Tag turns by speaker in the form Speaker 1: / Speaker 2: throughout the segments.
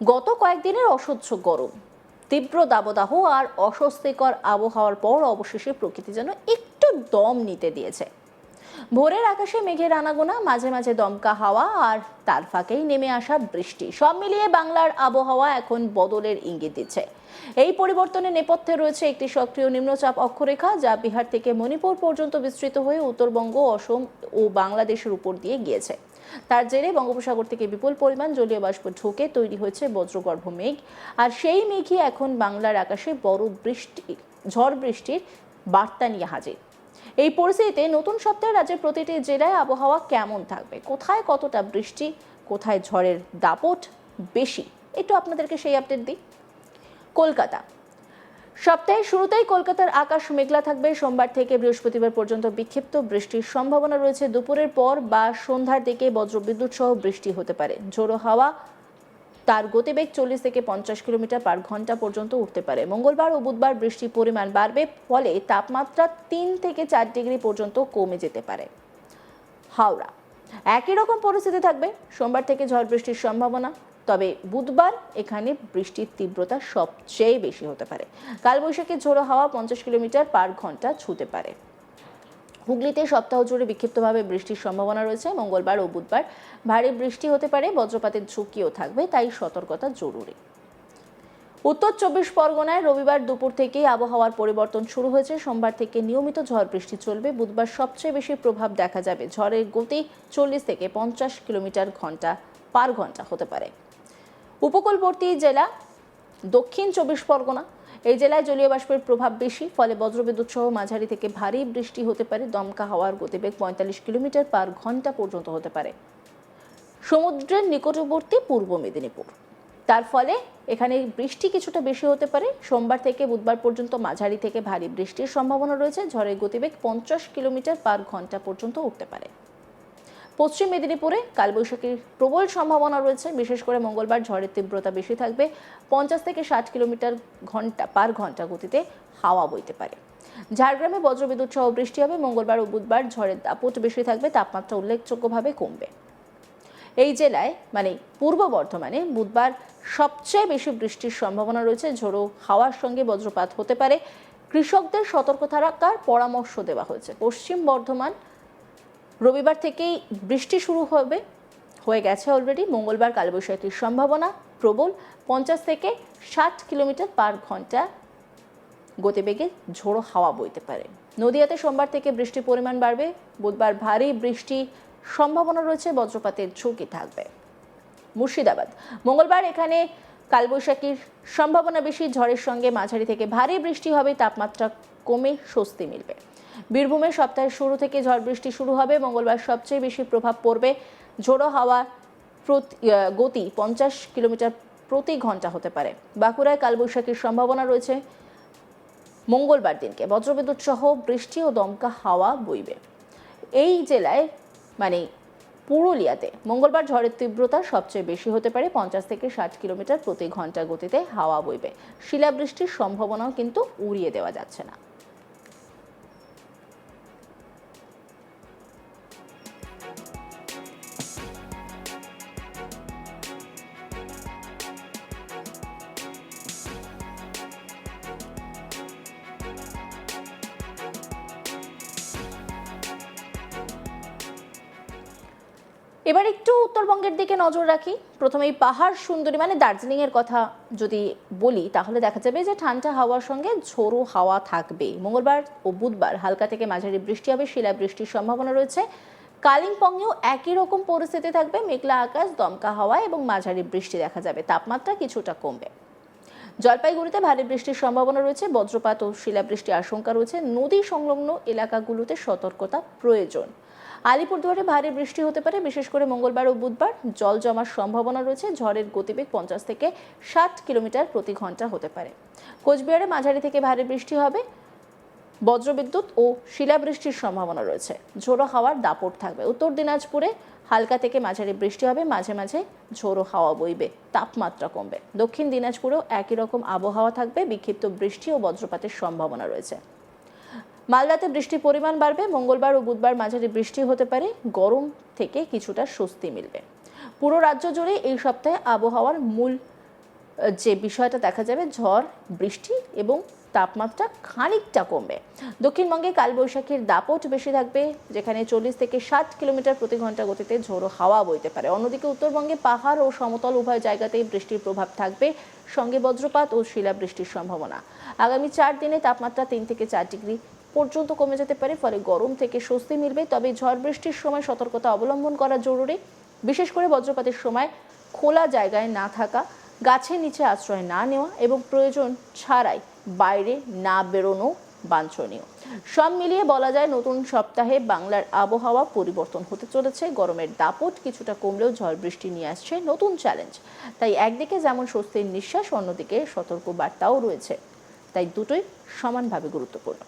Speaker 1: গত কয়েকদিনের অসহ্য গরম, তীব্র দাবদাহ আর অস্বস্তিকর আবহাওয়ার পর অবশেষে প্রকৃতি যেন একটু দম নিতে দিয়েছে। ভোরের আকাশে মেঘের আনাগোনা, মাঝে মাঝে দমকা হাওয়া আর তার ফাঁকেই নেমে আসা বৃষ্টি, সব মিলিয়ে বাংলার আবহাওয়া এখন বদলের ইঙ্গিত দিচ্ছে। এই পরিবর্তনের নেপথ্যে রয়েছে একটি সক্রিয় নিম্নচাপ অক্ষরেখা, যা বিহার থেকে মণিপুর পর্যন্ত বিস্তৃত হয়ে উত্তরবঙ্গ, অসম ও বাংলাদেশের উপর দিয়ে গিয়েছে। তার জেরে বঙ্গোপসাগর থেকে বিপুল পরিমাণ জলীয় বাষ্প ঢুকে তৈরি হয়েছে বজ্রগর্ভ মেঘ, আর সেই মেঘই এখন বাংলার আকাশে বড় ঝড় বৃষ্টির বার্তা নিয়ে হাজির। এই পরিস্থিতিতে নতুন সপ্তাহে রাজ্যের প্রতিটি জেলায় আবহাওয়া কেমন থাকবে, কোথায় কতটা বৃষ্টি, কোথায় ঝড়ের দাপট বেশি, একটু আপনাদেরকে সেই আপডেট দিই। কলকাতা, সপ্তাহের শুরুতেই কলকাতার আকাশ মেঘলা থাকবে। সোমবার থেকে বৃহস্পতিবার পর্যন্ত বিক্ষিপ্ত বৃষ্টির সম্ভাবনা রয়েছে। দুপুরের পর বা সন্ধ্যার দিকে বজ্রবিদ্যুৎ সহ বৃষ্টি হতে পারে। ঝোড়ো হাওয়া, তার গতিবেগ 40 থেকে 50 কিলোমিটার পার ঘন্টা পর্যন্ত উঠতে পারে। মঙ্গলবার ও বুধবার বৃষ্টির পরিমাণ বাড়বে, ফলে তাপমাত্রা 3 থেকে 4 ডিগ্রি পর্যন্ত কমে যেতে পারে। হাওড়া, একই রকম পরিস্থিতি থাকবে। সোমবার থেকে ঝড় বৃষ্টির সম্ভাবনা, তবে বুধবার এখানে বৃষ্টির তীব্রতা সবচেয়ে বেশি হতে পারে। কালবৈশাখী ঝোড়ো হাওয়া 50 কিলোমিটার পার ঘন্টা ছুঁতে পারে। হুগলিতে সপ্তাহ জুড়ে বিক্ষিপ্তভাবে বৃষ্টির সম্ভাবনা রয়েছে। মঙ্গলবার ও বুধবার ভারী বৃষ্টি হতে পারে, বজ্রপাতের ঝুঁকিও থাকবে, তাই সতর্কতা জরুরি। উত্তর 24 পরগনায় রবিবার দুপুর থেকেই আবহাওয়ার পরিবর্তন শুরু হয়েছে। সোমবার থেকে নিয়মিত ঝড় বৃষ্টি চলবে। বুধবার সবচেয়ে বেশি প্রভাব দেখা যাবে। ঝড়ের গতি 40 থেকে 50 কিলোমিটার পার ঘন্টা হতে পারে। উপকূলবর্তী জেলা দক্ষিণ 24 পরগনা, এই জেলায় জলীয় বাষ্পের প্রভাব বেশি, ফলে বজ্রবিদ্যুৎ সহ মাঝারি থেকে ভারী বৃষ্টি হতে পারে। দমকা হাওয়ার গতিবেগ 45 কিলোমিটার পার ঘন্টা পর্যন্ত হতে পারে। সমুদ্রের নিকটবর্তী পূর্ব মেদিনীপুর, তার ফলে এখানে বৃষ্টি কিছুটা বেশি হতে পারে। সোমবার থেকে বুধবার পর্যন্ত মাঝারি থেকে ভারী বৃষ্টির সম্ভাবনা রয়েছে। ঝড়ের গতিবেগ 50 কিলোমিটার পার ঘন্টা পর্যন্ত উঠতে পারে। পশ্চিম মেদিনীপুরে কালবৈশাখীর প্রবল সম্ভাবনা রয়েছে। বিশেষ করে মঙ্গলবার ঝড়ের তীব্রতা বেশি থাকবে। 50 থেকে 60 কিলোমিটার পার ঘন্টা গতিতে হাওয়া বইতে পারে। ঝাড়গ্রামে বজ্রবিদ্যুৎ সহ বৃষ্টি হবে। মঙ্গলবার ও বুধবার ঝড়ের দাপট বেশি থাকবে, তাপমাত্রা উল্লেখযোগ্যভাবে কমবে। এই জেলায় মানে পূর্ব বর্ধমানে বুধবার সবচেয়ে বেশি বৃষ্টির সম্ভাবনা রয়েছে। ঝোড়ো হাওয়ার সঙ্গে বজ্রপাত হতে পারে। কৃষকদের সতর্ক থাকার পরামর্শ দেওয়া হয়েছে। পশ্চিম বর্ধমান রবিবার থেকেই বৃষ্টি শুরু হয়ে গেছে অলরেডি। মঙ্গলবার কালবৈশাখীর সম্ভাবনা প্রবল, 50 থেকে 60 কিলোমিটার পার ঘন্টা গতিবেগে ঝোড়ো হাওয়া বইতে পারে। নদিয়াতে সোমবার থেকে বৃষ্টির পরিমাণ বাড়বে। বুধবার ভারী বৃষ্টি সম্ভাবনা রয়েছে, বজ্রপাতের ঝুঁকি থাকবে। মুর্শিদাবাদ, মঙ্গলবার এখানে কালবৈশাখীর সম্ভাবনা বেশি। ঝড়ের সঙ্গে মাঝারি থেকে ভারী বৃষ্টি হবে, তাপমাত্রা কমে স্বস্তি মিলবে। বীরভূমে সপ্তাহের শুরু থেকে ঝড় বৃষ্টি শুরু হবে। মঙ্গলবার সবচেয়ে বেশি প্রভাব পড়বে। ঝোড়ো হাওয়া গতি 50 কিলোমিটার প্রতি ঘন্টা হতে পারে। বাঁকুড়ায় কালবৈশাখীর সম্ভাবনা রয়েছে। মঙ্গলবার দিনকে বজ্রবিদ্যুৎ সহ বৃষ্টি ও দমকা হাওয়া বইবে। এই জেলায় মানে পুরুলিয়াতে মঙ্গলবার ঝড়ের তীব্রতা সবচেয়ে বেশি হতে পারে। 50 থেকে 60 কিলোমিটার প্রতি ঘন্টা গতিতে হাওয়া বইবে। শিলাবৃষ্টির সম্ভাবনাও কিন্তু উড়িয়ে দেওয়া যাচ্ছে না। এবার একটু উত্তরবঙ্গের দিকে নজর রাখি। প্রথমেই পাহাড় সুন্দরী মানে দার্জিলিং এর কথা যদি বলি, তাহলে দেখা যাবে যে ঠান্ডা হাওয়ার সঙ্গে ঝোড়ো হাওয়া থাকবে। মঙ্গলবার ও বুধবার হালকা থেকে মাঝারি বৃষ্টি হবে, শিলাবৃষ্টির সম্ভাবনা রয়েছে। কালিম্পংয়েও একই রকম পরিস্থিতি থাকবে। মেঘলা আকাশ, দমকা হাওয়া এবং মাঝারি বৃষ্টি দেখা যাবে। তাপমাত্রা কিছুটা কমবে। জলপাইগুড়িতে ভারী বৃষ্টির সম্ভাবনা রয়েছে। বজ্রপাত ও শিলাবৃষ্টির আশঙ্কা রয়েছে। নদী সংলগ্ন এলাকাগুলোতে সতর্কতা প্রয়োজন। আলিপুরদুয়ারে ভারী বৃষ্টি হতে পারে। বিশেষ করে মঙ্গলবার ও বুধবার জল জমার সম্ভাবনা রয়েছে। ঝড়ের গতিবেগ 50 থেকে 60 কিলোমিটার প্রতি ঘন্টা হতে পারে। কোচবিহারে মাঝারি থেকে ভারী বৃষ্টি হবে। বজ্রবিদ্যুৎ ও শিলাবৃষ্টির সম্ভাবনা রয়েছে। ঝোড়ো হাওয়ার দাপট থাকবে। উত্তর দিনাজপুরে হালকা থেকে মাঝারি বৃষ্টি হবে, মাঝে মাঝে ঝোড়ো হাওয়া বইবে, তাপমাত্রা কমবে। দক্ষিণ দিনাজপুরেও একই রকম আবহাওয়া থাকবে। বিক্ষিপ্ত বৃষ্টি ও বজ্রপাতের সম্ভাবনা রয়েছে। মালদাতে বৃষ্টির পরিমাণ বাড়বে। মঙ্গলবার ও বুধবার মাঝারি বৃষ্টি হতে পারে। গরম থেকে কিছুটা স্বস্তি মিলবে। পুরো রাজ্য জুড়ে এই সপ্তাহে আবহাওয়ার মূল যে বিষয়টা দেখা যাবে, ঝড় বৃষ্টি এবং তাপমাত্রা খানিকটা কমবে। দক্ষিণবঙ্গে কালবৈশাখীর দাপট বেশি থাকবে, যেখানে 40 থেকে 60 কিলোমিটার প্রতি ঘন্টা গতিতে ঝোড়ো হাওয়া বইতে পারে। অন্যদিকে উত্তরবঙ্গে পাহাড় ও সমতল উভয় জায়গাতেই বৃষ্টির প্রভাব থাকবে, সঙ্গে বজ্রপাত ও শিলাবৃষ্টির সম্ভাবনা। আগামী 4 দিনে তাপমাত্রা 3 থেকে 4 ডিগ্রি পর্যন্ত কমে যেতে পারে, ফলে গরম থেকে স্বস্তি মিলবে। তবে ঝড় বৃষ্টির সময় সতর্কতা অবলম্বন করা জরুরি, বিশেষ করে বজ্রপাতের সময় খোলা জায়গায় না থাকা, গাছের নিচে আশ্রয় না নেওয়া এবং প্রয়োজন ছাড়াই বাইরে না বেরোনো বাঞ্ছনীয়। সব মিলিয়ে বলা যায়, নতুন সপ্তাহে বাংলার আবহাওয়া পরিবর্তন হতে চলেছে। গরমের দাপট কিছুটা কমলেও ঝড় বৃষ্টি নিয়ে আসছে নতুন চ্যালেঞ্জ। তাই একদিকে যেমন স্বস্তির নিঃশ্বাস, অন্যদিকে সতর্ক বার্তাও রয়েছে। তাই দুটোই সমানভাবে গুরুত্বপূর্ণ।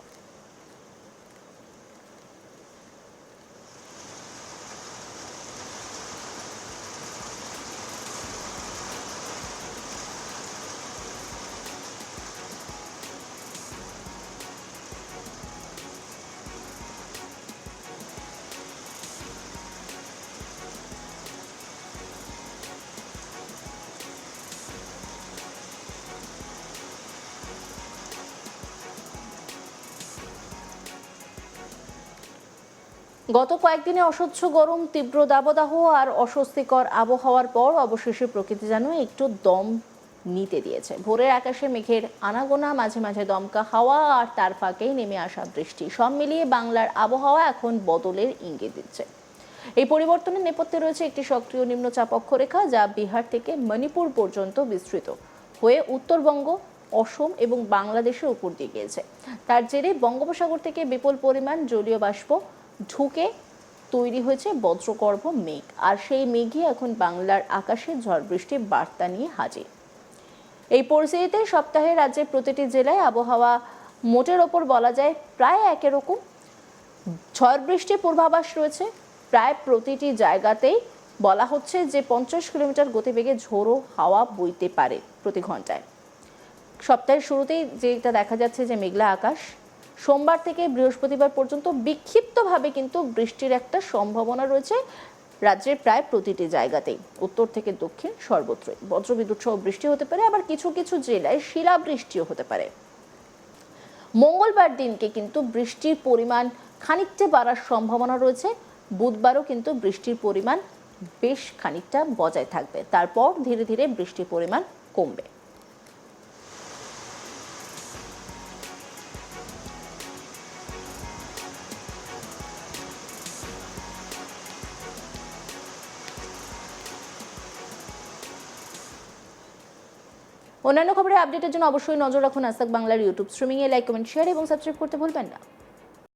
Speaker 1: গত কয়েকদিনে অসহ্য গরম, তীব্র দাবদাহ আর অস্বস্তিকর আবহাওয়ার পর অবশেষে প্রকৃতি যেন একটু দম নিতে দিয়েছে। ভোরের আকাশে মেঘের আনাগোনা, মাঝে মাঝে দমকা হাওয়া আর তার ফাঁকেই নেমে আসা বৃষ্টি, সব মিলিয়ে বাংলার আবহাওয়া এখন বদলের ইঙ্গিত দিচ্ছে। এই পরিবর্তনের নেপথ্যে রয়েছে একটি সক্রিয় নিম্নচাপ অক্ষরেখা, যা বিহার থেকে মণিপুর পর্যন্ত বিস্তৃত হয়ে উত্তরবঙ্গ, অসম এবং বাংলাদেশের উপর দিয়ে গিয়েছে। তার জেরে বঙ্গোপসাগর থেকে বিপুল পরিমাণ জলীয় বাষ্প ঢুকে তৈরি হয়েছে বজ্রগর্ভ মেঘ, আর সেই মেঘই এখন বাংলার আকাশে ঝড় বৃষ্টির বার্তা নিয়ে হাজির। এই পরিস্থিতিতে সপ্তাহে রাজ্যের প্রতিটি জেলায় আবহাওয়া মোটের ওপর বলা যায় প্রায় একই রকম। ঝড় বৃষ্টির পূর্বাভাস রয়েছে প্রায় প্রতিটি জায়গাতেই। বলা হচ্ছে যে 50 কিলোমিটার গতিবেগে ঝোড়ো হাওয়া বইতে পারে প্রতি ঘন্টায়। সপ্তাহের শুরুতেই যেটা দেখা যাচ্ছে যে মেঘলা আকাশ, সোমবার থেকে বৃহস্পতিবার পর্যন্ত বিক্ষিপ্তভাবে কিন্তু বৃষ্টির একটা সম্ভাবনা রয়েছে রাজ্যের প্রায় প্রতিটি জায়গাতেই, উত্তর থেকে দক্ষিণ সর্বত্রই। বজ্রবিদ্যুৎ সহ বৃষ্টি হতে পারে, আবার কিছু কিছু জেলায় শিলাবৃষ্টিও হতে পারে। মঙ্গলবার দিনকে কিন্তু বৃষ্টির পরিমাণ খানিকটা বাড়ার সম্ভাবনা রয়েছে। বুধবারও কিন্তু বৃষ্টির পরিমাণ বেশ খানিকটা বজায় থাকবে, তারপর ধীরে ধীরে বৃষ্টির পরিমাণ কমবে। অন্যান্য খবরের আপডেটের জন্য অবশ্যই নজর রাখুন আজ তাক বাংলার ইউটিউব স্ট্রিমিংয়ে। লাইক, কমেন্ট, শেয়ার এবং সাবস্ক্রাইব করতে ভুলবেন না।